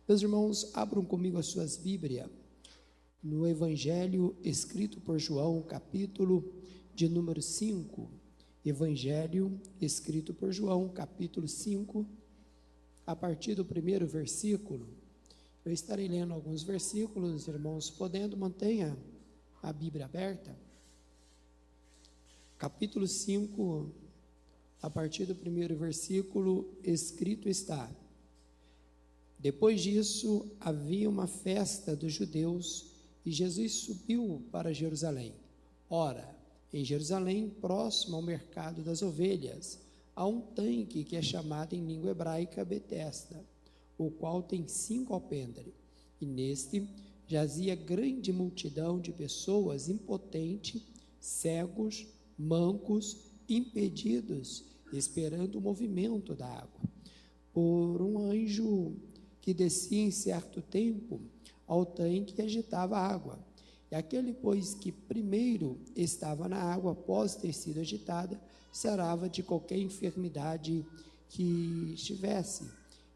Meus irmãos, abram comigo as suas Bíblias no Evangelho escrito por João, capítulo de número 5. Evangelho escrito por João, capítulo 5, a partir do primeiro versículo. Eu estarei lendo alguns versículos, irmãos, podendo, mantenha a Bíblia aberta. Capítulo 5, a partir do primeiro versículo, escrito está: Depois disso, havia uma festa dos judeus e Jesus subiu para Jerusalém. Ora, em Jerusalém, próximo ao mercado das ovelhas, há um tanque que é chamado em língua hebraica Betesda, o qual tem 5 alpendres, e neste jazia grande multidão de pessoas impotentes, cegos, mancos, impedidos, esperando o movimento da água. Por um anjo que descia em certo tempo ao tanque e agitava a água. E aquele, pois, que primeiro estava na água, após ter sido agitada, sarava de qualquer enfermidade que estivesse.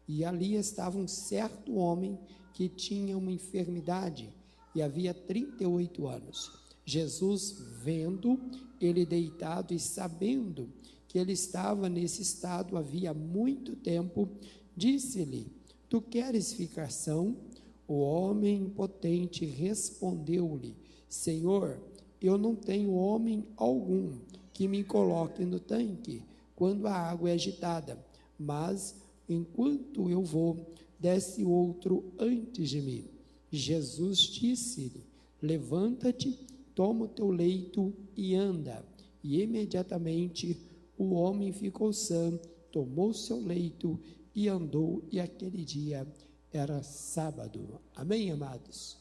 E ali estava um certo homem que tinha uma enfermidade, e havia 38 anos. Jesus, vendo ele deitado e sabendo que ele estava nesse estado havia muito tempo, disse-lhe: Tu queres ficar são? O homem impotente respondeu-lhe: Senhor, eu não tenho homem algum que me coloque no tanque quando a água é agitada, mas enquanto eu vou, desce outro antes de mim. Jesus disse-lhe: Levanta-te, toma o teu leito e anda. E imediatamente o homem ficou sã, tomou seu leito e andou, e aquele dia era sábado. Amém, amados?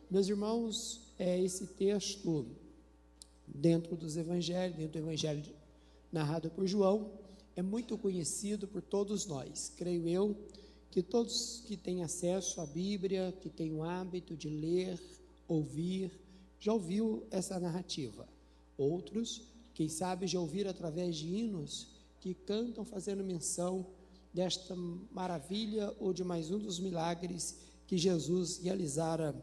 Meus irmãos, esse texto dentro dos evangelhos, dentro do evangelho narrado por João, é muito conhecido por todos nós. Creio eu que todos que têm acesso à Bíblia, que têm o hábito de ler, ouvir, já ouviu essa narrativa. Outros, quem sabe, já ouviram através de hinos que cantam fazendo menção desta maravilha ou de mais um dos milagres que Jesus realizara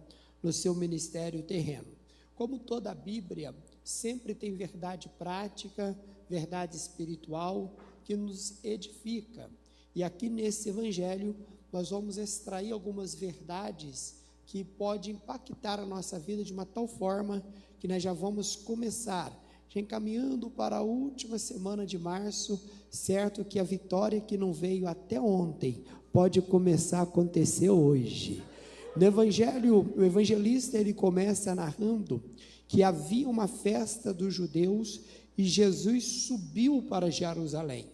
no seu ministério terreno. Como toda a Bíblia, sempre tem verdade prática, verdade espiritual que nos edifica. E aqui nesse evangelho nós vamos extrair algumas verdades que podem impactar a nossa vida de uma tal forma que nós já vamos começar já encaminhando para a última semana de março, certo que a vitória que não veio até ontem pode começar a acontecer hoje. No evangelho, o evangelista ele começa narrando que havia uma festa dos judeus e Jesus subiu para Jerusalém.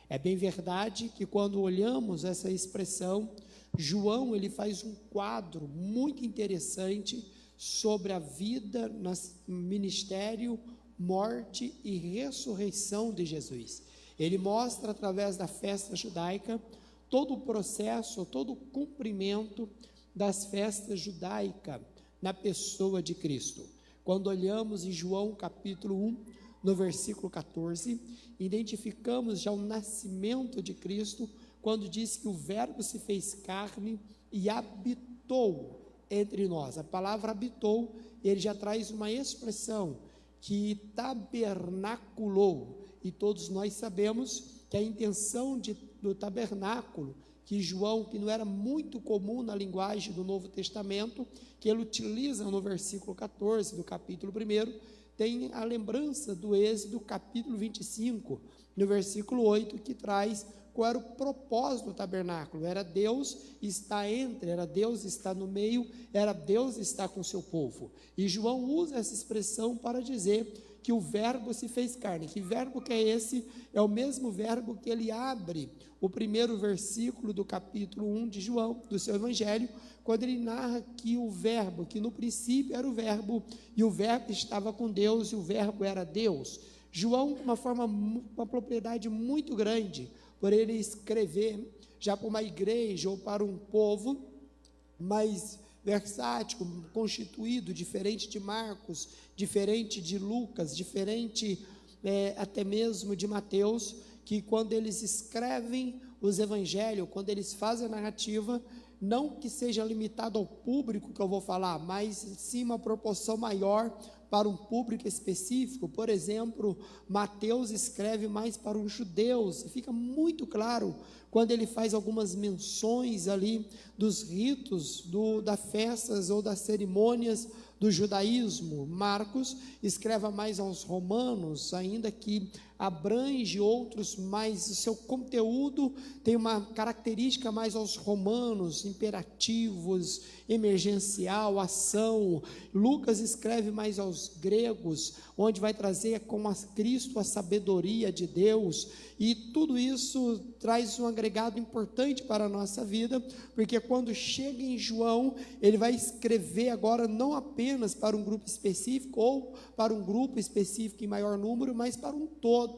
É bem verdade que quando olhamos essa expressão, João ele faz um quadro muito interessante sobre a vida no ministério, morte e ressurreição de Jesus. Ele mostra através da festa judaica todo o processo, todo o cumprimento das festas judaicas na pessoa de Cristo. Quando olhamos em João capítulo 1, no versículo 14, identificamos já o nascimento de Cristo, quando diz que o verbo se fez carne e habitou entre nós. A palavra habitou, ele já traz uma expressão que tabernaculou, e todos nós sabemos que a intenção do tabernáculo, que João, que não era muito comum na linguagem do Novo Testamento, que ele utiliza no versículo 14 do capítulo 1, tem a lembrança do Êxodo capítulo 25, no versículo 8, que traz qual era o propósito do tabernáculo. Era Deus estar entre, era Deus estar no meio, era Deus estar com o seu povo. E João usa essa expressão para dizer que o verbo se fez carne. Que verbo que é esse? É o mesmo verbo que ele abre o primeiro versículo do capítulo 1 de João, do seu evangelho, quando ele narra que o verbo, que no princípio era o verbo, e o verbo estava com Deus, e o verbo era Deus. João, de uma propriedade muito grande, por ele escrever já para uma igreja ou para um povo mais versátil, constituído, diferente de Marcos, diferente de Lucas, diferente até mesmo de Mateus, que quando eles escrevem os evangelhos, quando eles fazem a narrativa, não que seja limitado ao público que eu vou falar, mas sim uma proporção maior para um público específico. Por exemplo, Mateus escreve mais para os judeus, e fica muito claro quando ele faz algumas menções ali dos ritos, das festas ou das cerimônias do judaísmo. Marcos escreve mais aos romanos, ainda que abrange outros, mas o seu conteúdo tem uma característica mais aos romanos, imperativos, emergencial, ação. Lucas escreve mais aos gregos, onde vai trazer como a Cristo a sabedoria de Deus, e tudo isso traz um agregado importante para a nossa vida, porque quando chega em João, ele vai escrever agora não apenas para um grupo específico, ou para um grupo específico em maior número, mas para um todo,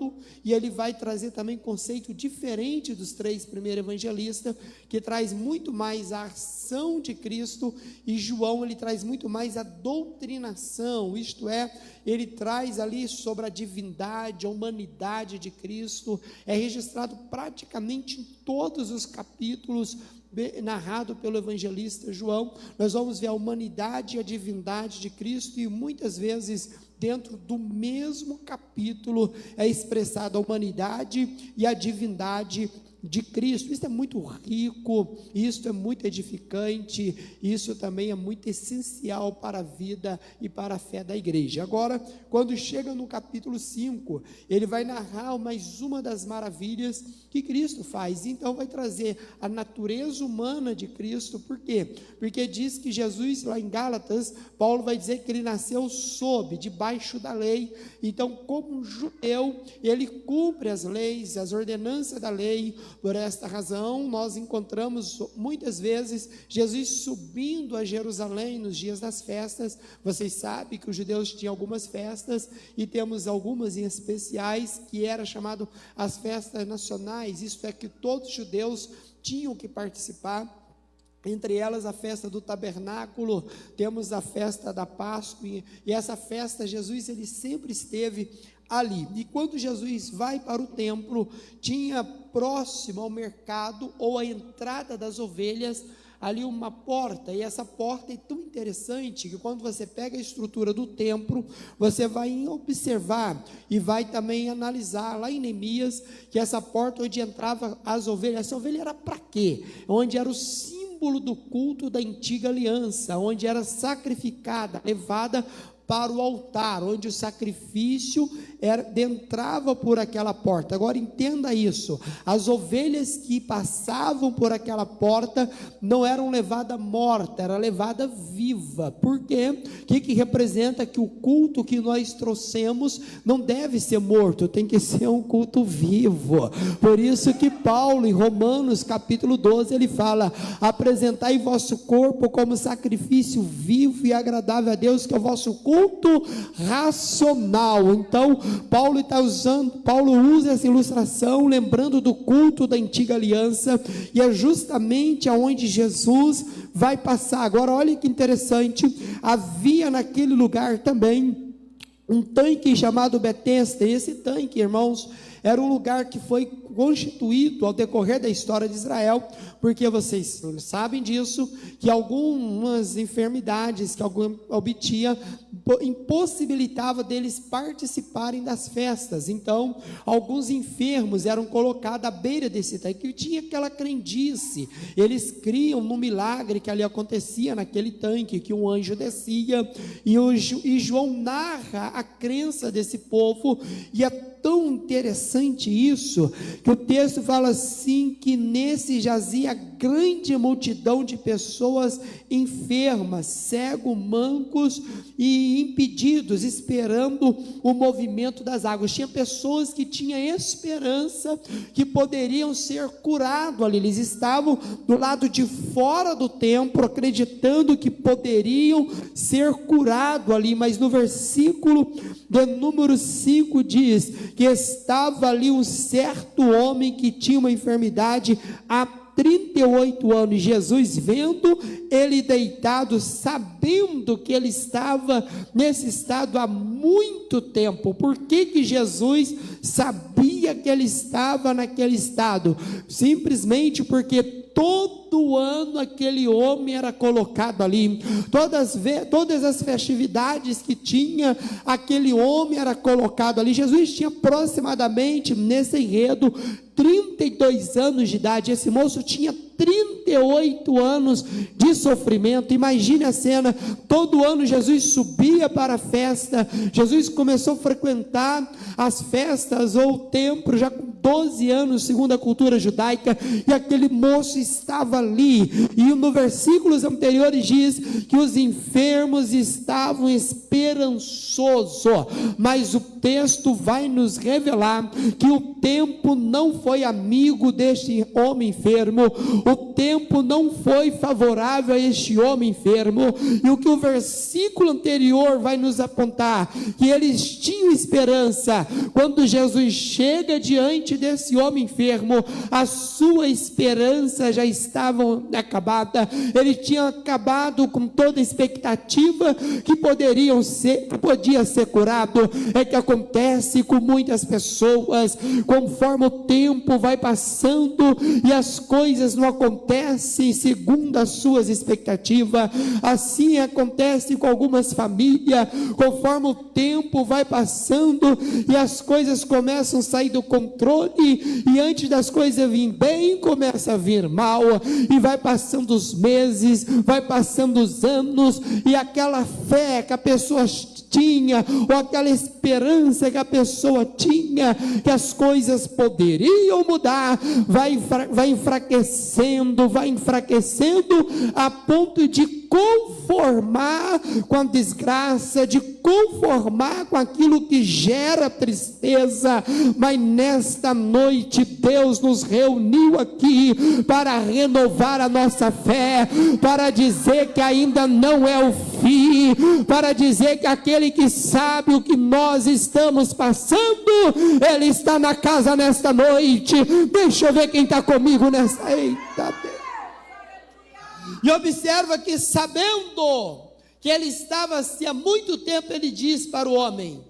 e ele vai trazer também conceito diferente dos 3 primeiros evangelistas, que traz muito mais a ação de Cristo, e João ele traz muito mais a doutrinação, isto é, ele traz ali sobre a divindade, a humanidade de Cristo. É registrado praticamente em todos os capítulos narrado pelo evangelista João. Nós vamos ver a humanidade e a divindade de Cristo, e muitas vezes dentro do mesmo capítulo é expressada a humanidade e a divindade de Cristo. Isso é muito rico, isso é muito edificante, isso também é muito essencial para a vida e para a fé da igreja. Agora, quando chega no capítulo 5, ele vai narrar mais uma das maravilhas que Cristo faz. Então vai trazer a natureza humana de Cristo. Por quê? Porque diz que Jesus, lá em Gálatas, Paulo vai dizer que ele nasceu debaixo da lei. Então, como um judeu, ele cumpre as leis, as ordenanças da lei. Por esta razão, nós encontramos muitas vezes Jesus subindo a Jerusalém nos dias das festas. Vocês sabem que os judeus tinham algumas festas, e temos algumas em especiais, que era chamado as festas nacionais, isto é, que todos os judeus tinham que participar. Entre elas a festa do tabernáculo, temos a festa da Páscoa, e essa festa Jesus ele sempre esteve ali. E quando Jesus vai para o templo, tinha próximo ao mercado ou à entrada das ovelhas ali uma porta, e essa porta é tão interessante que quando você pega a estrutura do templo, você vai observar e vai também analisar lá em Neemias, que essa porta onde entrava as ovelhas, essa ovelha era para quê? Onde era o símbolo do culto da antiga aliança, onde era sacrificada, levada para o altar, onde o sacrifício entrava por aquela porta. Agora entenda isso, as ovelhas que passavam por aquela porta não eram levadas morta, era levada viva. Por quê? O que representa? Que o culto que nós trouxemos não deve ser morto, tem que ser um culto vivo. Por isso que Paulo, em Romanos capítulo 12, ele fala: apresentai vosso corpo como sacrifício vivo e agradável a Deus, que é o vosso culto racional. Então Paulo usa essa ilustração lembrando do culto da antiga aliança, e é justamente aonde Jesus vai passar. Agora olha que interessante, havia naquele lugar também um tanque chamado Betesda, e esse tanque, irmãos, era um lugar que foi constituído ao decorrer da história de Israel, porque vocês sabem disso, que algumas enfermidades que alguém obtinha impossibilitava deles participarem das festas. Então alguns enfermos eram colocados à beira desse tanque, que tinha aquela crendice, eles criam no milagre que ali acontecia naquele tanque, que um anjo descia, e João narra a crença desse povo, e é tão interessante isso, que o texto fala assim, que nesse jazia grande multidão de pessoas enfermas, cegos, mancos e impedidos, esperando o movimento das águas. Tinha pessoas que tinham esperança que poderiam ser curados ali, eles estavam do lado de fora do templo, acreditando que poderiam ser curados ali, mas no versículo de número 5 diz, que estava ali um certo homem que tinha uma enfermidade há 38 anos, Jesus vendo ele deitado, sabendo que ele estava nesse estado há muito tempo. Por que Jesus sabia que ele estava naquele estado? Simplesmente porque todo ano aquele homem era colocado ali, todas as festividades que tinha, aquele homem era colocado ali. Jesus tinha aproximadamente, nesse enredo, 32 anos de idade. Esse moço tinha 38 anos de sofrimento. Imagine a cena, todo ano Jesus subia para a festa. Jesus começou a frequentar as festas ou o templo já com 12 anos, segundo a cultura judaica, e aquele moço estava ali, e no versículos anteriores diz que os enfermos estavam esperançosos, mas o texto vai nos revelar que o tempo não foi amigo deste homem enfermo, o tempo não foi favorável a este homem enfermo, e o que o versículo anterior vai nos apontar, que eles tinham esperança. Quando Jesus chega diante desse homem enfermo, a sua esperança já estava acabada, ele tinha acabado com toda a expectativa que podia ser curado. É que acontece com muitas pessoas, conforme o tempo vai passando e as coisas não acontecem segundo as suas expectativas, assim acontece com algumas famílias, conforme o tempo vai passando e as coisas começam a sair do controle, e antes das coisas virem bem, começa a vir mal, e vai passando os meses, vai passando os anos, e aquela fé que a pessoa tinha, ou aquela esperança que a pessoa tinha, que as coisas poderiam mudar, vai enfraquecendo, a ponto de conformar com a desgraça, de conformar com aquilo que gera tristeza. Mas nesta noite Deus nos reuniu aqui para renovar a nossa fé, para dizer que ainda não é o fim, para dizer que aquele que sabe o que nós estamos passando, ele está na casa nesta noite. Deixa eu ver quem está comigo nessa. Eita Deus. E observa que, sabendo que ele estava assim há muito tempo, ele diz para o homem: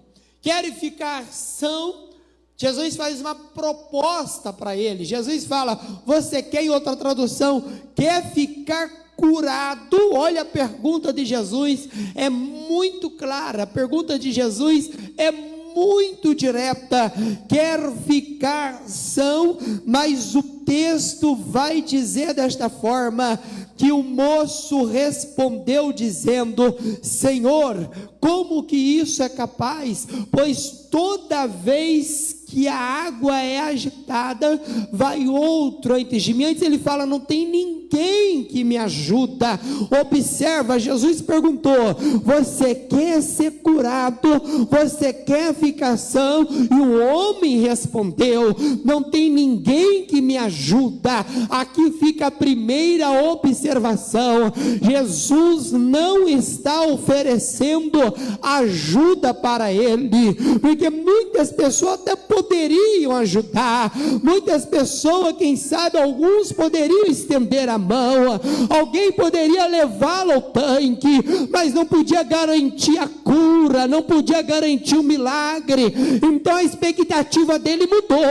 quer ficar são? Jesus faz uma proposta para ele. Jesus fala: você quer, em outra tradução, quer ficar curado? Olha, a pergunta de Jesus é muito clara, a pergunta de Jesus é muito direta: quer ficar são? Mas o texto vai dizer desta forma, que o moço respondeu dizendo: Senhor, como que isso é capaz? Pois toda vez que a água é agitada, vai outro antes de mim. Antes ele fala: não tem ninguém que me ajuda. Observa, Jesus perguntou: você quer ser curado? Você quer ficar são? E o homem respondeu: não tem ninguém que me ajuda. Aqui fica a primeira observação: Jesus não está oferecendo ajuda para ele, porque muitas pessoas até poderiam ajudar, muitas pessoas, quem sabe alguns poderiam estender a mão, alguém poderia levá-lo ao tanque, mas não podia garantir a cura, não podia garantir o milagre. Então a expectativa dele mudou.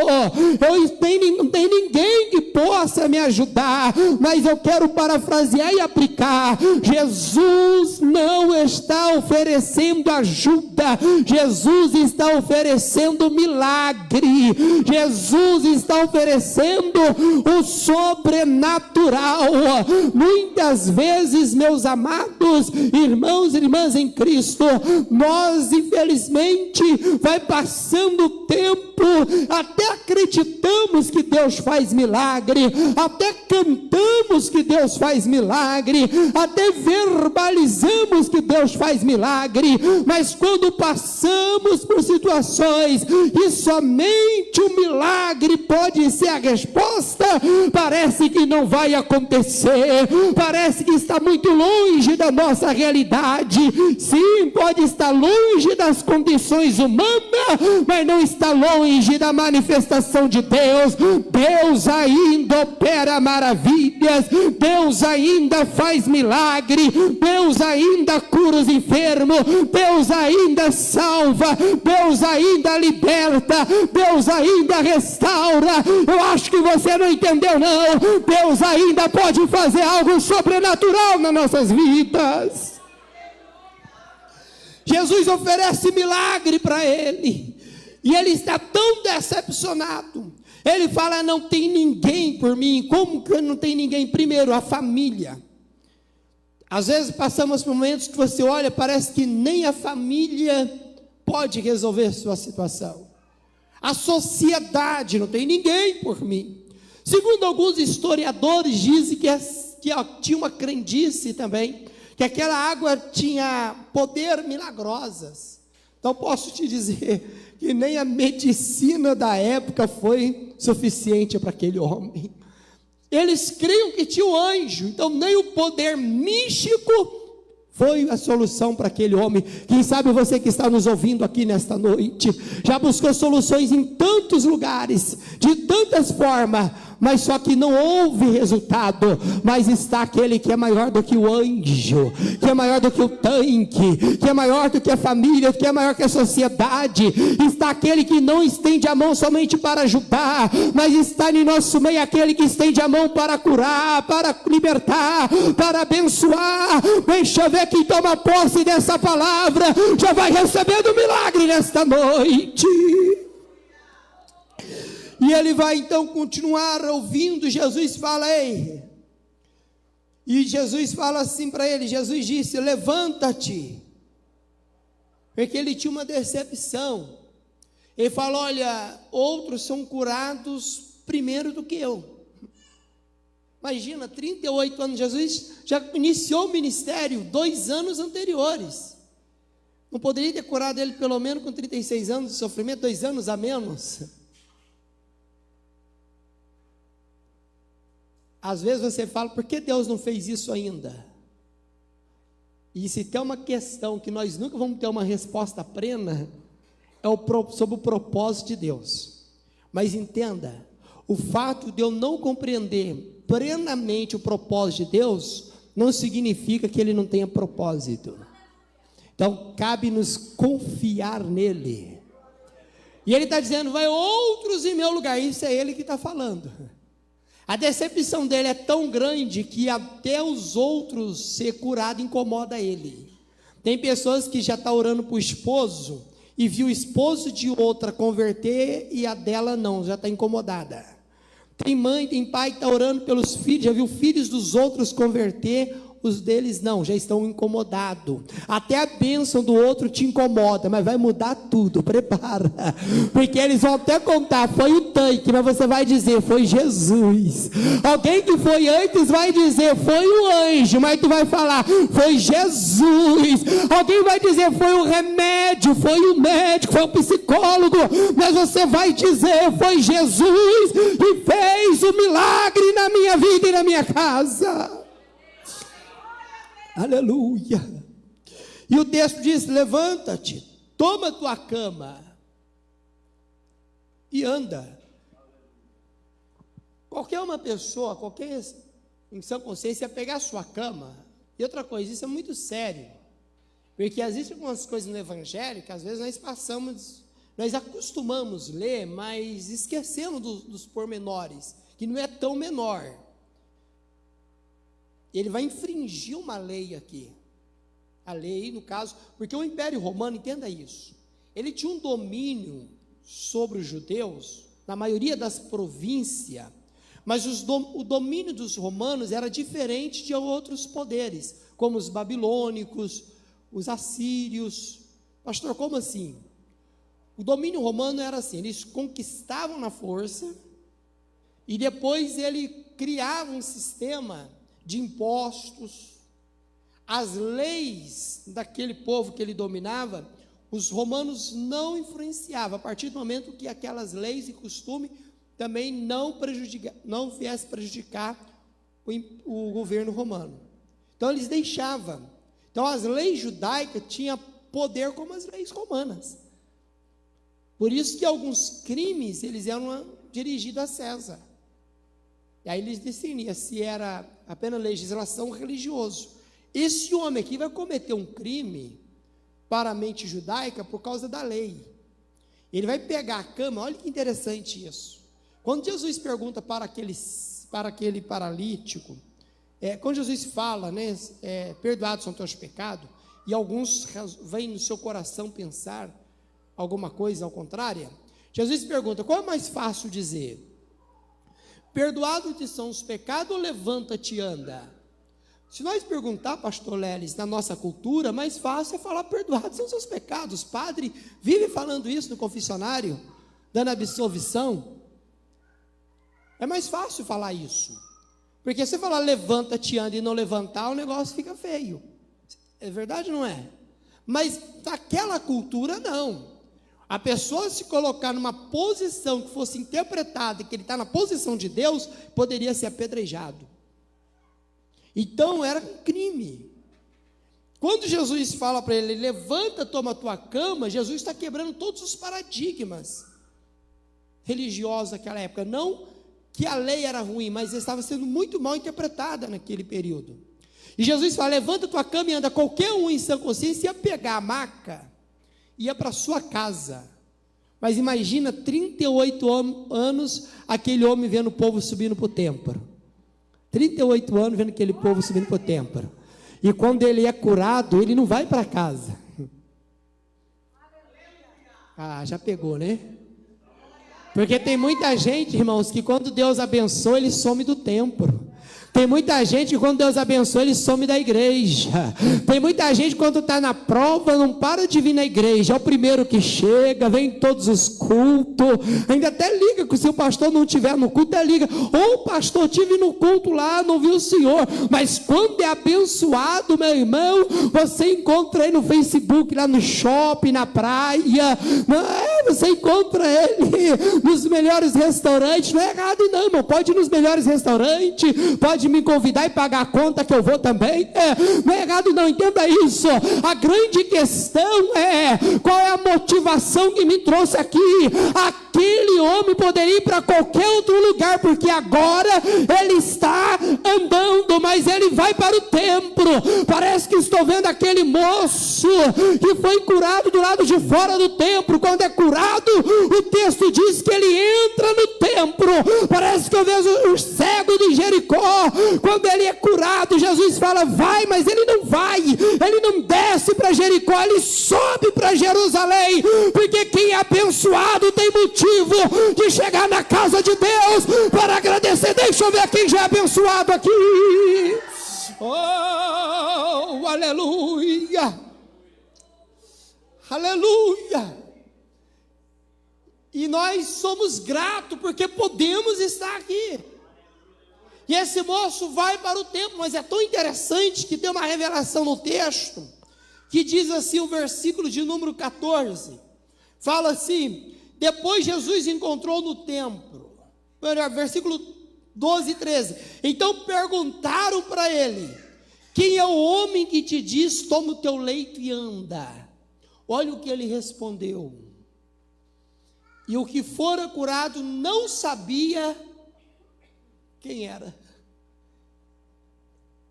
Não tem ninguém que possa me ajudar, mas eu quero parafrasear e aplicar: Jesus não está oferecendo ajuda, Jesus está oferecendo milagre. Jesus está oferecendo o sobrenatural. Muitas vezes, meus amados irmãos e irmãs em Cristo, nós infelizmente vai passando o tempo, até acreditamos que Deus faz milagre, até cantamos que Deus faz milagre, até verbalizamos que Deus faz milagre, mas quando passamos por situações e somente o milagre pode ser a resposta, parece que não vai acontecer, parece que está muito longe da nossa realidade. Sim, pode estar longe das condições humanas, mas não está longe da manifestação de Deus. Deus ainda opera maravilhas, Deus ainda faz milagre, Deus ainda cura os enfermos, Deus ainda salva, Deus ainda liberta, Deus ainda restaura. Eu acho que você não entendeu não. Deus ainda pode fazer algo sobrenatural nas nossas vidas. Jesus oferece milagre para ele, e ele está tão decepcionado. Ele fala: não tem ninguém por mim. Como que não tem ninguém? Primeiro, a família. Às vezes passamos por momentos que você olha, parece que nem a família pode resolver sua situação. A sociedade: não tem ninguém por mim. Segundo alguns historiadores, dizem que tinha uma crendice também, que aquela água tinha poder milagrosas. Então posso te dizer que nem a medicina da época foi suficiente para aquele homem. Eles criam que tinha um anjo, então nem o poder místico foi a solução para aquele homem. Quem sabe você que está nos ouvindo aqui nesta noite, já buscou soluções em tantos lugares, de tantas formas, mas só que não houve resultado. Mas está aquele que é maior do que o anjo, que é maior do que o tanque, que é maior do que a família, que é maior que a sociedade. Está aquele que não estende a mão somente para ajudar, mas está em nosso meio aquele que estende a mão para curar, para libertar, para abençoar. Deixa eu ver quem toma posse dessa palavra, já vai recebendo o milagre nesta noite. E ele vai então continuar ouvindo. Jesus fala: ei. E Jesus fala assim para ele. Jesus disse: levanta-te. Porque ele tinha uma decepção. Ele fala: olha, outros são curados primeiro do que eu. Imagina, 38 anos, Jesus já iniciou o ministério 2 anos anteriores. Não poderia ter curado ele pelo menos com 36 anos de sofrimento, 2 anos a menos? Às vezes você fala: por que Deus não fez isso ainda? E se tem uma questão que nós nunca vamos ter uma resposta plena, é sobre o propósito de Deus. Mas entenda, o fato de eu não compreender plenamente o propósito de Deus, não significa que Ele não tenha propósito. Então cabe-nos confiar nele. E Ele está dizendo: vai outros em meu lugar. Isso é Ele que está falando. A decepção dele é tão grande que até os outros ser curado incomoda ele. Tem pessoas que já estão orando para o esposo e viu o esposo de outra converter e a dela não, já está incomodada. Tem mãe, tem pai que está orando pelos filhos, já viu filhos dos outros converter, os deles não, já estão incomodados. Até a bênção do outro te incomoda, mas vai mudar tudo, prepara. Porque eles vão até contar: foi o tanque, mas você vai dizer: foi Jesus. Alguém que foi antes vai dizer: foi o anjo, mas tu vai falar: foi Jesus. Alguém vai dizer: foi o remédio, foi o médico, foi o psicólogo, mas você vai dizer: foi Jesus que fez o milagre na minha vida e na minha casa. Aleluia. E o texto diz: levanta-te, toma tua cama e anda. Qualquer uma pessoa, qualquer em sã consciência, pegar a sua cama. E outra coisa, isso é muito sério, porque existem algumas coisas no evangelho que às vezes nós acostumamos ler, mas esquecendo dos pormenores, que não é tão menor. Ele vai infringir uma lei aqui. A lei, no caso, porque o Império Romano, entenda isso, ele tinha um domínio sobre os judeus, na maioria das províncias, mas o domínio dos romanos era diferente de outros poderes, como os babilônicos, os assírios. Pastor, como assim? O domínio romano era assim: eles conquistavam na força, e depois ele criava um sistema de impostos. As leis daquele povo que ele dominava, os romanos não influenciavam, a partir do momento que aquelas leis e costumes também não viessem prejudicar o governo romano. Então eles deixavam. Então as leis judaicas tinham poder como as leis romanas. Por isso que alguns crimes, eles eram dirigidos a César. E aí eles discerniam se era apenas legislação religiosa. Esse homem aqui vai cometer um crime para a mente judaica por causa da lei. Ele vai pegar a cama, olha que interessante isso. Quando Jesus pergunta para aquele paralítico, quando Jesus fala, né, perdoados são teus pecados, e alguns vêm no seu coração pensar alguma coisa ao contrário, Jesus pergunta, qual é mais fácil dizer? Perdoados te são os pecados ou levanta-te e anda? Se nós perguntar, pastor Lelis, na nossa cultura, mais fácil é falar perdoados são os seus pecados. Padre vive falando isso no confessionário, dando absolvição. É mais fácil falar isso. Porque se você falar levanta-te, anda e não levantar, o negócio fica feio. É verdade ou não é? Mas naquela cultura não. A pessoa se colocar numa posição que fosse interpretada, que ele está na posição de Deus, poderia ser apedrejado. Então era um crime. Quando Jesus fala para ele, levanta, toma a tua cama, Jesus está quebrando todos os paradigmas religiosos daquela época. Não que a lei era ruim, mas estava sendo muito mal interpretada naquele período. E Jesus fala, levanta a tua cama e anda. Qualquer um em sã consciência ia pegar a maca, ia para sua casa. Mas imagina 38 anos, aquele homem vendo o povo subindo para o templo. 38 anos vendo aquele povo subindo para o templo. E quando ele é curado, ele não vai para casa. Ah, já pegou, né? Porque tem muita gente, irmãos, que quando Deus abençoa, ele some do templo. Tem muita gente que quando Deus abençoa, ele some da igreja. Tem muita gente que quando está na prova, não para de vir na igreja. É o primeiro que chega, vem em todos os cultos. Ainda até liga, que se o pastor não estiver no culto, até liga. Ô pastor, estive no culto lá, não vi o senhor. Mas quando é abençoado, meu irmão, você encontra ele no Facebook, lá no shopping, na praia. Você encontra ele nos melhores restaurantes. Não é errado não, irmão. Pode ir nos melhores restaurantes, pode me convidar e pagar a conta que eu vou também. Não é errado não, entenda isso. A grande questão é, qual é a motivação que me trouxe aqui? Aquele homem poderia ir para qualquer outro lugar, porque agora ele está andando, mas ele vai para o templo. Parece que estou vendo aquele moço que foi curado do lado de fora do templo. Quando é curado, o texto diz que ele entra no templo. Parece que eu vejo o cego de Jericó. Quando ele é curado, Jesus fala, vai, mas ele não vai, ele não desce para Jericó, ele sobe para Jerusalém, porque quem é abençoado tem motivo de chegar na casa de Deus para agradecer. Deixa eu ver quem já é abençoado aqui. Oh, aleluia, aleluia. E nós somos gratos porque podemos estar aqui. E esse moço vai para o templo, mas é tão interessante que tem uma revelação no texto, que diz assim, o versículo de número 14, fala assim, depois Jesus encontrou no templo, versículo 12 e 13, então perguntaram para ele, quem é o homem que te diz, toma o teu leito e anda? Olha o que ele respondeu, e o que fora curado não sabia quem era.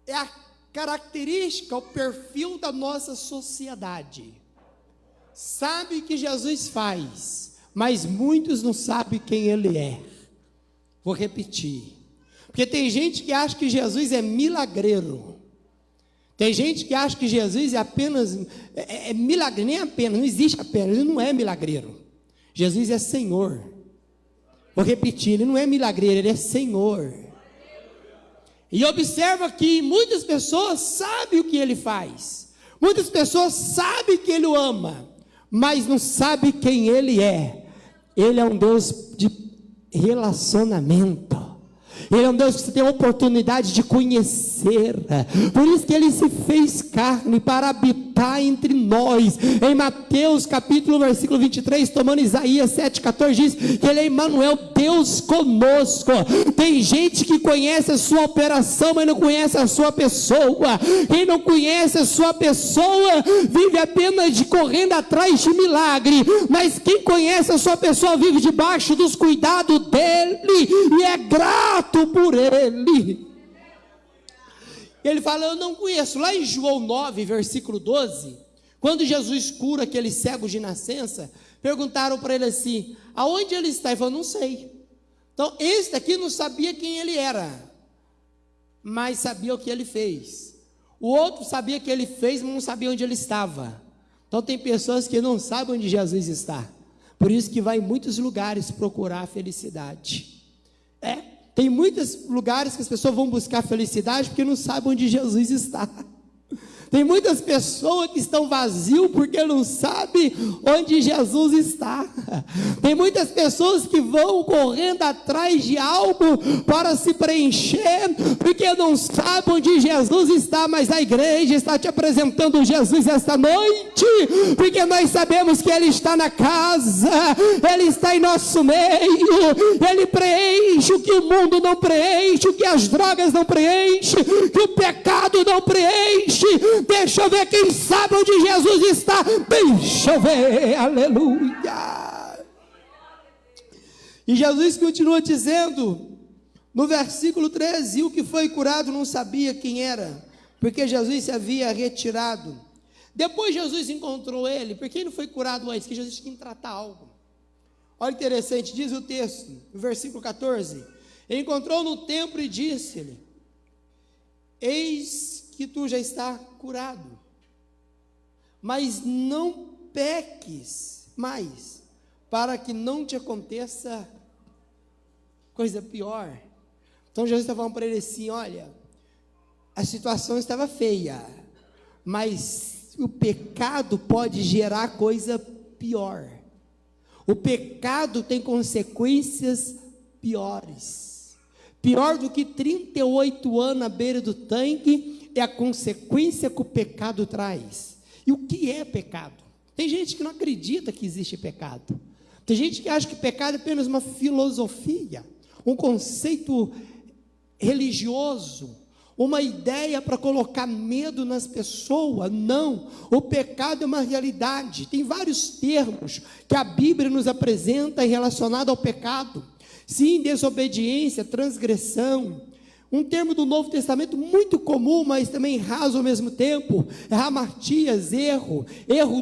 É a característica, o perfil da nossa sociedade. Sabe que Jesus faz, mas muitos não sabem quem ele é. Vou repetir. Porque tem gente que acha que Jesus é milagreiro. Tem gente que acha que Jesus é apenas milagre, nem apenas, não existe apenas, ele não é milagreiro. Jesus é Senhor. Vou repetir, ele não é milagreiro, ele é Senhor. E observa que muitas pessoas sabem o que ele faz. Muitas pessoas sabem que ele o ama, mas não sabem quem ele é. Ele é um Deus de relacionamento. Ele é um Deus que você tem a oportunidade de conhecer. Por isso que ele se fez carne para habitar está entre nós. Em Mateus capítulo versículo 23, tomando Isaías 7,14, diz que ele é Emmanuel, Deus conosco. Tem gente que conhece a sua operação, mas não conhece a sua pessoa. Quem não conhece a sua pessoa vive apenas correndo atrás de milagre, mas quem conhece a sua pessoa vive debaixo dos cuidados dele e é grato por ele. Ele fala, eu não conheço. Lá em João 9, versículo 12, quando Jesus cura aquele cego de nascença, perguntaram para ele assim, aonde ele está? Ele falou, não sei. Então, esse daqui não sabia quem ele era, mas sabia o que ele fez. O outro sabia o que ele fez, mas não sabia onde ele estava. Então, tem pessoas que não sabem onde Jesus está. Por isso que vai em muitos lugares procurar a felicidade. Tem muitos lugares que as pessoas vão buscar felicidade porque não sabem onde Jesus está. Tem muitas pessoas que estão vazias porque não sabem onde Jesus está. Tem muitas pessoas que vão correndo atrás de algo para se preencher, porque não sabem onde Jesus está. Mas a igreja está te apresentando Jesus esta noite, porque nós sabemos que Ele está na casa, Ele está em nosso meio, Ele preenche o que o mundo não preenche, o que as drogas não preenchem, que o pecado não preenche. Deixa eu ver quem sabe onde Jesus está. Deixa eu ver, aleluia. E Jesus continua dizendo, no versículo 13, e o que foi curado não sabia quem era, porque Jesus se havia retirado. Depois Jesus encontrou ele, porque ele não foi curado antes, que Jesus tinha que tratar algo. Olha que interessante, diz o texto, no versículo 14, ele encontrou no templo e disse-lhe, eis que tu já está curado, mas não peques mais, para que não te aconteça coisa pior. Então Jesus está falando para ele assim, olha, a situação estava feia, mas o pecado pode gerar coisa pior. O pecado tem consequências piores. Pior do que 38 anos à beira do tanque é a consequência que o pecado traz. E o que é pecado? Tem gente que não acredita que existe pecado. Tem gente que acha que pecado é apenas uma filosofia, um conceito religioso, uma ideia para colocar medo nas pessoas. Não, o pecado é uma realidade. Tem vários termos que a Bíblia nos apresenta relacionado ao pecado. Sim, desobediência, transgressão. Um termo do Novo Testamento muito comum, mas também raso ao mesmo tempo, é hamartias, erro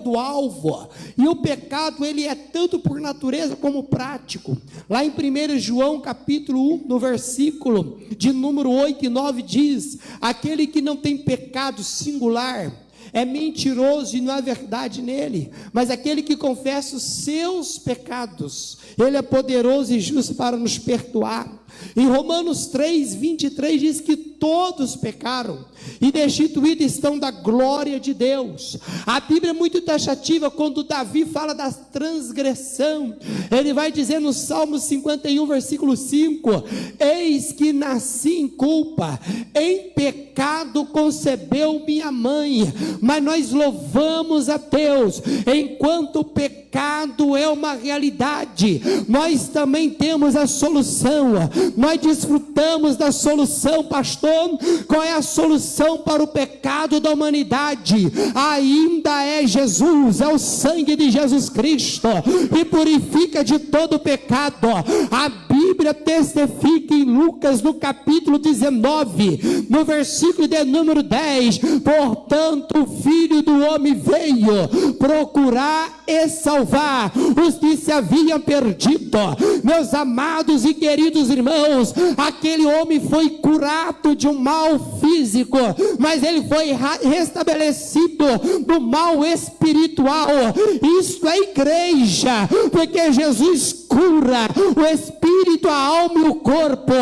do alvo. E o pecado, ele é tanto por natureza como prático. Lá em 1 João capítulo 1, no versículo de número 8 e 9, diz, aquele que não tem pecado singular, é mentiroso e não há verdade nele, mas aquele que confessa os seus pecados, ele é poderoso e justo para nos perdoar. Em Romanos 3, 23 diz que todos pecaram e destituídos estão da glória de Deus. A Bíblia é muito taxativa quando Davi fala da transgressão. Ele vai dizer no Salmo 51, versículo 5, eis que nasci em culpa, em pecado concebeu minha mãe, mas nós louvamos a Deus, enquanto o pecado é uma realidade, nós também temos a solução. Nós desfrutamos da solução, pastor. Qual é a solução para o pecado da humanidade? Ainda é Jesus, é o sangue de Jesus Cristo, que purifica de todo pecado. A Bíblia testifica em Lucas, no capítulo 19, no versículo de número 10, portanto o Filho do Homem veio procurar e salvar os que se haviam perdido. Meus amados e queridos irmãos, aquele homem foi curado de um mal físico, mas ele foi restabelecido do mal espiritual. Isto é igreja, porque Jesus cura o espírito espírito, a alma e o corpo.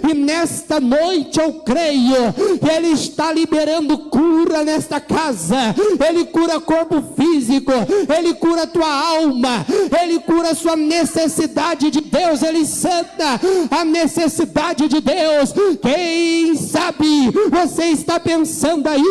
E nesta noite eu creio que Ele está liberando cura nesta casa. Ele cura corpo físico, Ele cura a tua alma, Ele cura a sua necessidade de Deus, Ele sana a necessidade de Deus. Quem sabe você está pensando aí,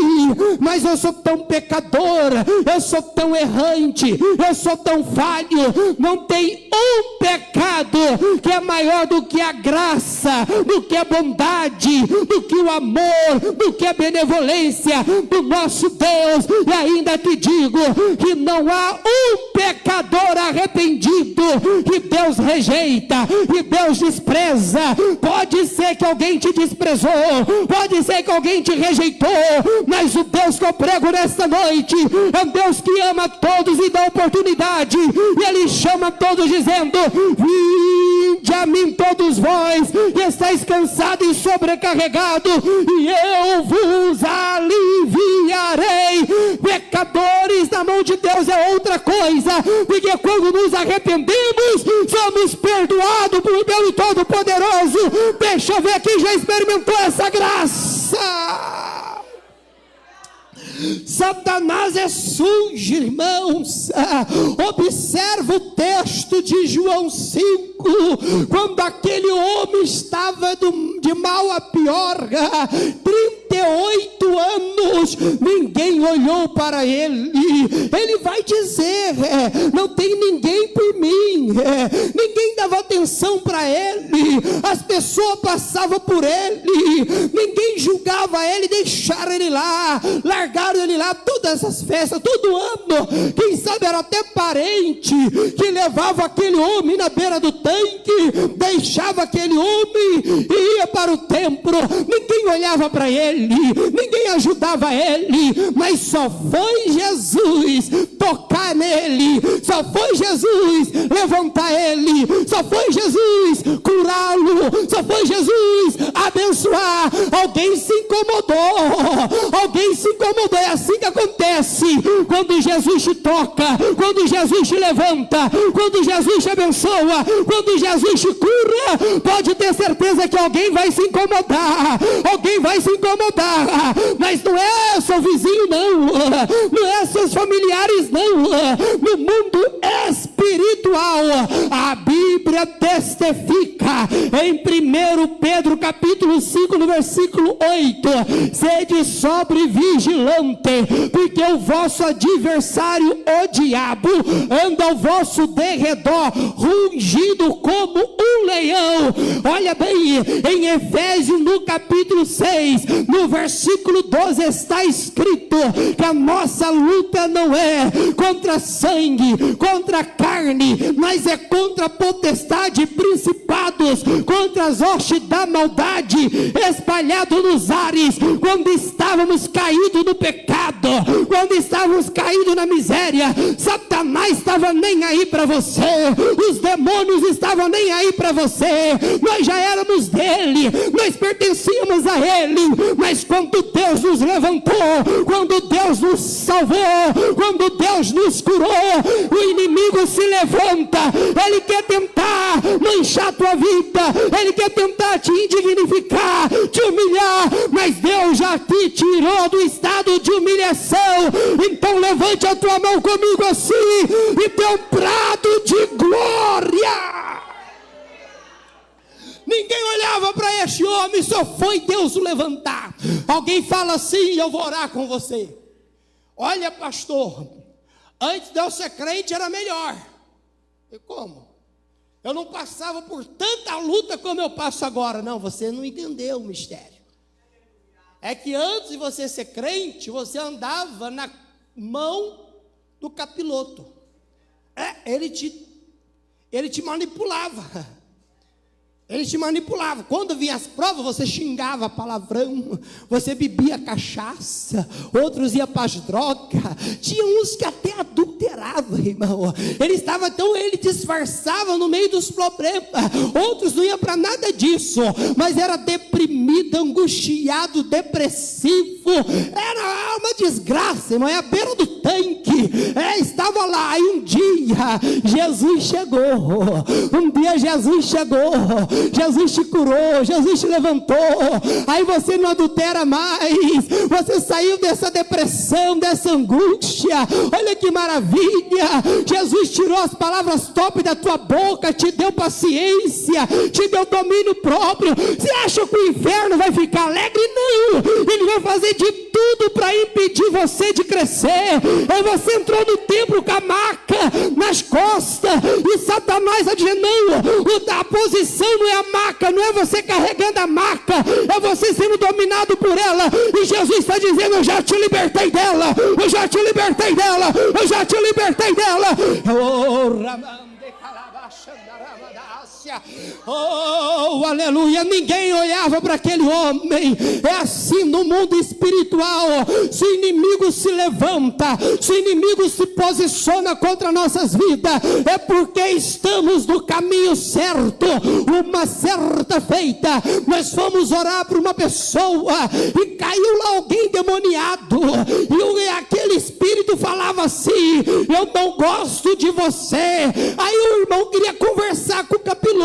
mas eu sou tão pecador, eu sou tão errante, eu sou tão falho. Não tem um pecado que é maior do que a graça, do que a bondade, do que o amor, do que a benevolência do nosso Deus. E ainda te digo que não há um pecador arrependido que Deus rejeita, que Deus despreza. Pode ser que alguém te desprezou, pode ser que alguém te rejeitou, mas o Deus que eu prego nesta noite é um Deus que ama todos e dá oportunidade, e Ele chama todos dizendo: vinde a mim todos vós que estáis cansados e sobrecarregados, e eu vos aliviarei. Pecadores na mão de Deus é outra coisa, porque quando nos arrependemos, somos perdoados pelo Todo-Poderoso. Deixa eu ver quem já experimentou essa graça. Satanás é sujo, irmãos. Observa o texto de João 5, quando aquele homem estava de mal a pior, 38 anos, ninguém olhou para ele. Ele vai dizer: não tem ninguém por mim, ninguém dava atenção para ele, as pessoas passavam por ele, ninguém julgava ele, deixaram ele lá, largaram ele lá, todas as festas, todo ano, quem sabe era até parente que levava aquele homem na beira do tanque, deixava aquele homem e ia para o templo. Ninguém olhava para ele, ninguém ajudava ele, mas só foi Jesus tocar nele, só foi Jesus levantar ele, só foi Jesus curá-lo, só foi Jesus abençoar. Alguém se incomodou, alguém se incomodou. É assim que acontece quando Jesus te toca, quando Jesus te levanta, quando Jesus te abençoa, quando Jesus te cura. Pode ter certeza que alguém vai se incomodar, alguém vai se incomodar, mas não é seu vizinho não, não é seus familiares não. No mundo espiritual, a Bíblia testifica em 1 Pedro capítulo 5 no versículo 8: sede sobre vigilante, porque o vosso adversário, o diabo, anda ao vosso derredor, rugindo como um leão. Olha bem, em Efésios no capítulo 6, no versículo 12 está escrito que a nossa luta não é contra sangue, contra carne, mas é contra potestade, principados, contra as hostes da maldade espalhado nos ares. Quando estávamos caídos no pecado, quando estávamos caídos na miséria, Satanás estava nem aí para você, os demônios estavam nem aí para você. Nós já éramos dele, nós pertencíamos a ele, mas quando Deus nos levantou, quando Deus nos salvou, quando Deus nos curou, o inimigo se levanta, ele quer tentar manchar a tua vida, ele quer tentar te indignificar, te humilhar, mas Deus já te tirou do estado de humilhação. Então levante a tua mão comigo assim e dê um brado de glória. Ninguém olhava para este homem, só foi Deus o levantar. Alguém fala assim: eu vou orar com você. Olha, pastor, antes de eu ser crente era melhor. E como? Eu não passava por tanta luta como eu passo agora. Não, você não entendeu o mistério. É que antes de você ser crente, você andava na mão do capiloto. Ele te manipulava. Ele te manipulava. Quando vinha as provas, você xingava palavrão, você bebia cachaça, outros iam para as drogas. Tinha uns que até adulteravam, irmão. Ele disfarçava no meio dos problemas. Outros não iam para nada disso, mas era deprimido, angustiado, depressivo. Era uma desgraça, irmão. É a beira do tanque. tanque. Estava lá, e um dia Jesus chegou. Um dia Jesus chegou. Jesus te curou, Jesus te levantou. Aí você não adultera mais. Você saiu dessa depressão, dessa angústia. Olha que maravilha. Jesus tirou as palavras top da tua boca, te deu paciência, te deu domínio próprio. Você acha que o inferno vai ficar alegre? Não. Ele vai fazer de tudo para impedir você de crescer. Aí você entrou no templo com a maca nas costas, e Satanás está dizendo: não, a posição não é a maca, não é você carregando a maca, é você sendo dominado por ela. E Jesus está dizendo: eu já te libertei dela, eu já te libertei dela, eu já te libertei dela. Oh, aleluia. Ninguém olhava para aquele homem. É assim no mundo espiritual. Se o inimigo se levanta, se o inimigo se posiciona contra nossas vidas, é porque estamos no caminho certo. Uma certa feita, nós fomos orar para uma pessoa e caiu lá alguém demoniado, e aquele espírito falava assim: eu não gosto de você. Aí o irmão queria conversar com o capiloto,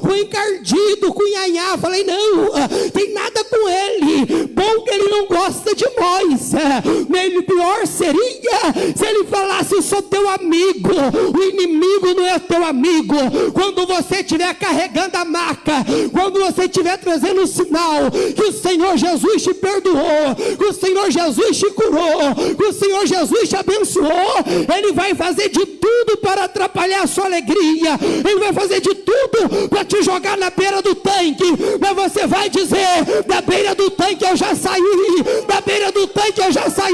com o encardido, com o nhanhá. Falei: não, tem nada com ele. Bom que ele não gosta de nós. Pior seria se ele falasse: eu sou teu amigo. O inimigo não é teu amigo. Quando você estiver carregando a maca, quando você estiver trazendo um sinal que o Senhor Jesus te perdoou, que o Senhor Jesus te curou, que o Senhor Jesus te abençoou, ele vai fazer de tudo para atrapalhar a sua alegria. Ele vai fazer de tudo para te jogar na beira do tanque. Mas você vai dizer: da beira do tanque eu já saí, da beira do tanque eu já saí.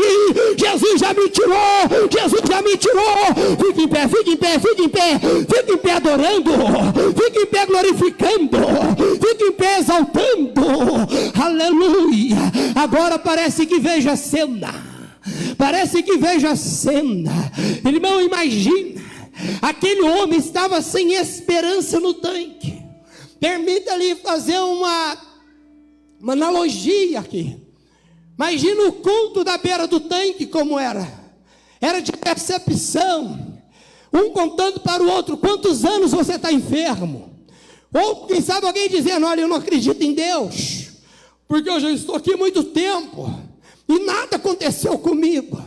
Jesus já me tirou, Jesus já me tirou. Fique em pé, fique em pé, fique em pé, fique em pé adorando, fique em pé glorificando, fique em pé exaltando. Aleluia. Agora parece que vejo a cena. Parece que vejo a cena. Irmão, imagina. Aquele homem estava sem esperança no tanque. Permita-lhe fazer uma analogia aqui. Imagina o culto da beira do tanque como era. Era de percepção. Um contando para o outro: quantos anos você está enfermo? Ou quem sabe alguém dizendo: olha, eu não acredito em Deus, porque eu já estou aqui há muito tempo e nada aconteceu comigo.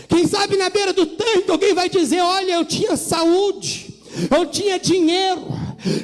Quem sabe na beira do tanque alguém vai dizer: olha, eu tinha saúde, eu tinha dinheiro,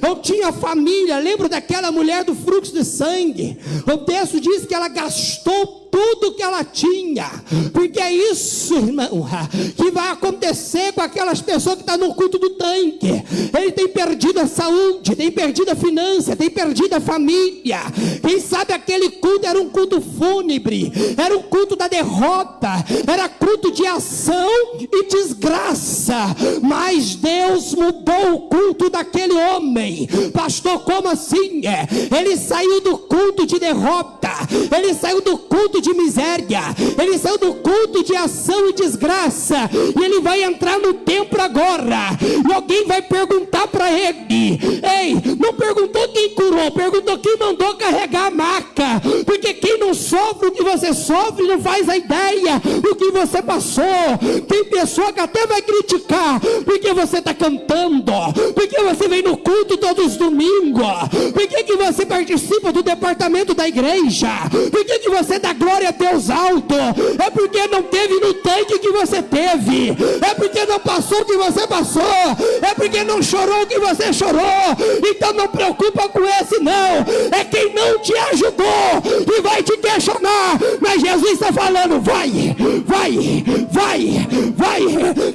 eu tinha família. Lembro daquela mulher do fluxo de sangue. O texto diz que ela gastou tudo que ela tinha, porque é isso, irmão, que vai acontecer com aquelas pessoas que estão no culto do tanque. Ele tem perdido a saúde, tem perdido a finança, tem perdido a família. Quem sabe aquele culto era um culto fúnebre, era um culto da derrota, era culto de ação e desgraça. Mas Deus mudou o culto daquele homem. Pastor, como assim? Ele saiu do culto de derrota, ele saiu do culto de miséria, ele saiu do culto de ação e desgraça, e ele vai entrar no templo agora, e alguém vai perguntar para ele: ei, não perguntou quem curou, perguntou quem mandou carregar a maca, porque quem não sofre o que você sofre não faz a ideia do que você passou. Tem pessoa que até vai criticar porque você está cantando, porque você vem no culto todos os domingos, porque você participa do departamento da igreja, porque você dá glória a Deus alto. É porque não teve no tanque que você teve, é porque não passou o que você passou, é porque não chorou o que você chorou. Então não preocupa com esse não, é quem não te ajudou e vai te questionar. Mas Jesus está falando: vai,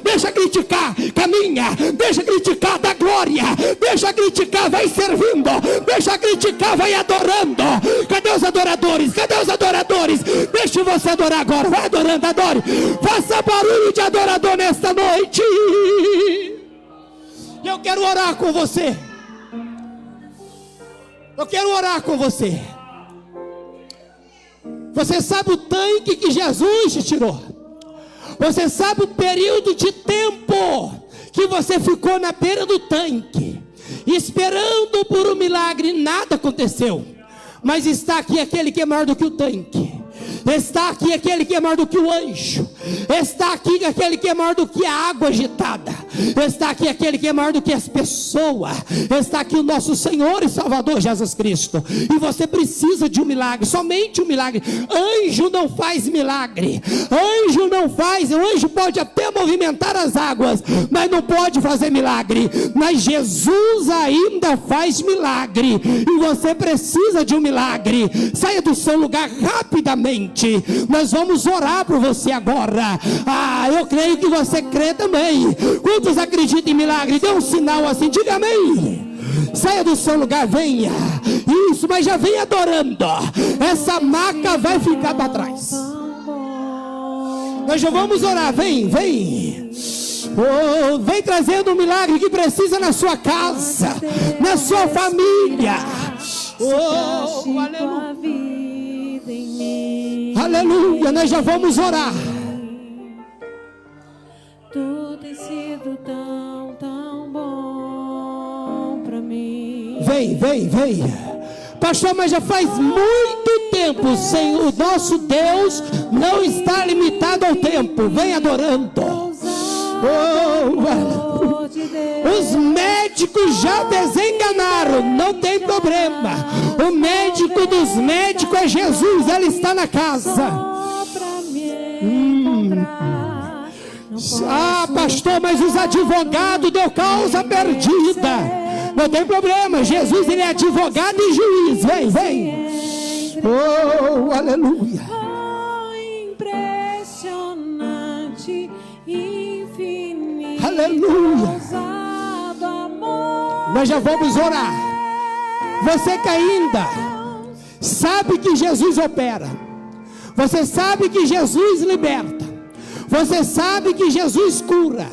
deixa criticar, caminha, deixa criticar, dá glória, deixa criticar, vai servindo, deixa criticar, vai adorando. Cadê os adoradores? Cadê os adoradores? Deixa você adorar agora, vai adorando, adore, faça barulho de adorador nesta noite. Eu quero orar com você, eu quero orar com você. Você sabe o tanque que Jesus te tirou, você sabe o período de tempo que você ficou na beira do tanque, esperando por um milagre. Nada aconteceu, mas está aqui aquele que é maior do que o tanque, está aqui aquele que é maior do que o anjo, Está aqui aquele que é maior do que a água agitada. Está aqui aquele que é maior do que as pessoas. Está aqui o nosso Senhor e Salvador Jesus Cristo. E você precisa de um milagre, somente um milagre. Anjo não faz milagre. Anjo não faz. O anjo pode até movimentar as águas, mas não pode fazer milagre. Mas Jesus ainda faz milagre. E você precisa de um milagre. Saia do seu lugar rapidamente. Nós vamos orar por você agora. Eu creio que você crê também. Quantos acreditam em milagre? Dê um sinal assim, diga amém. Saia do seu lugar, venha. Isso, mas já vem adorando. Essa maca vai ficar para trás. Nós já vamos orar, vem. Vem trazendo um milagre que precisa na sua casa, na sua família. Aleluia. Aleluia, nós já vamos orar. Tu tem sido tão bom pra mim. Vem. Pastor, mas já faz muito tempo, Senhor, o nosso Deus não está limitado ao tempo. Vem adorando. Os médicos já desenganaram, não tem problema. O médico dos médicos é Jesus, Ele está na casa. Pastor, mas os advogados deu causa perdida. Não tem problema, Jesus, Ele é advogado e juiz. Vem. Aleluia. Impressionante, infinito. Aleluia. Nós já vamos orar. Você que ainda sabe que Jesus opera, você sabe que Jesus liberta, você sabe que Jesus cura,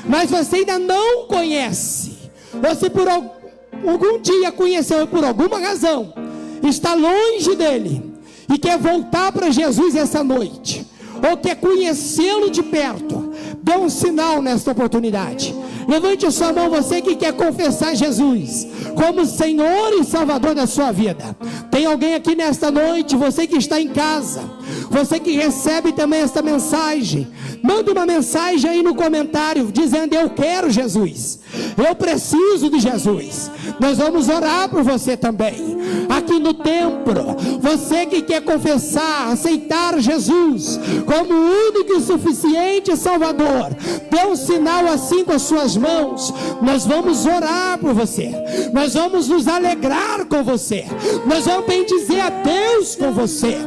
mas você ainda não conhece. Você por algum dia conheceu e por alguma razão está longe dele e quer voltar para Jesus essa noite, ou quer conhecê-lo de perto. Dê um sinal nesta oportunidade. Levante a sua mão, você que quer confessar Jesus como Senhor e Salvador da sua vida. Tem alguém aqui nesta noite, você que está em casa, você que recebe também esta mensagem, manda uma mensagem aí no comentário dizendo: eu quero Jesus, eu preciso de Jesus. Nós vamos orar por você também aqui no templo. Você que quer confessar, aceitar Jesus como o único e suficiente Salvador, dê um sinal assim com as suas mãos. Nós vamos orar por você, nós vamos nos alegrar com você, nós vamos bendizer a Deus com você.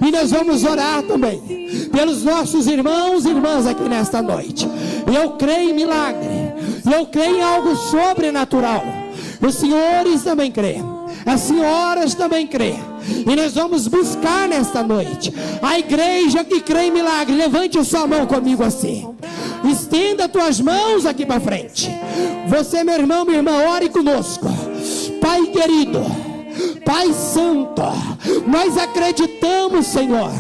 E nós vamos orar também pelos nossos irmãos e irmãs aqui nesta noite. Eu creio em milagre, eu creio em algo sobrenatural. Os senhores também creem, as senhoras também creem. E nós vamos buscar nesta noite a igreja que crê em milagre. Levante a sua mão comigo assim, estenda as tuas mãos aqui para frente. Você, meu irmão, minha irmã, ore conosco. Pai querido, Pai santo, nós acreditamos, Senhor,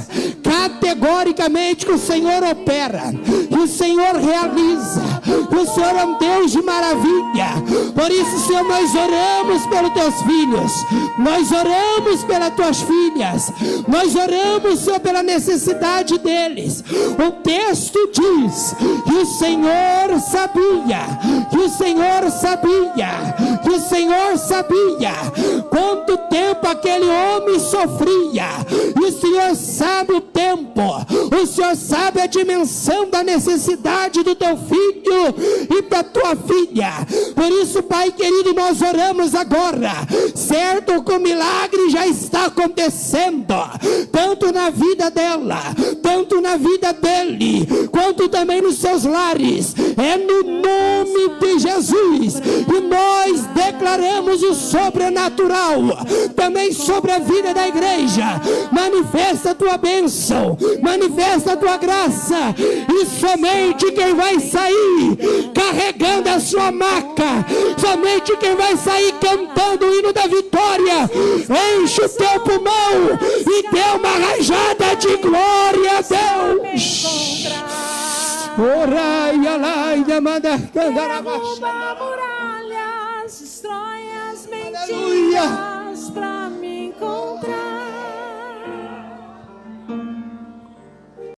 categoricamente que o Senhor opera, que o Senhor realiza, que o Senhor é um Deus de maravilha. Por isso, Senhor, nós oramos pelos teus filhos, nós oramos pelas tuas filhas, nós oramos, Senhor, pela necessidade deles. O texto diz que o Senhor sabia, que o Senhor sabia, que o Senhor sabia quanto tempo aquele homem sofria. E o Senhor sabe o tempo, o Senhor sabe a dimensão da necessidade do teu filho e da tua filha. Por isso, Pai querido, nós oramos agora, certo que o milagre já está acontecendo, tanto na vida dela, tanto na vida dele, quanto também nos seus lares. É no nome de Jesus que nós declaramos o sobrenatural também sobre a vida da igreja. Manifesta a tua bênção, manifesta a tua graça, e somente quem vai sair carregando a sua maca, somente quem vai sair cantando o hino da vitória, enche o teu pulmão e dê uma rajada de glória a Deus. Derruba muralhas, destrói as mentiras pra me encontrar.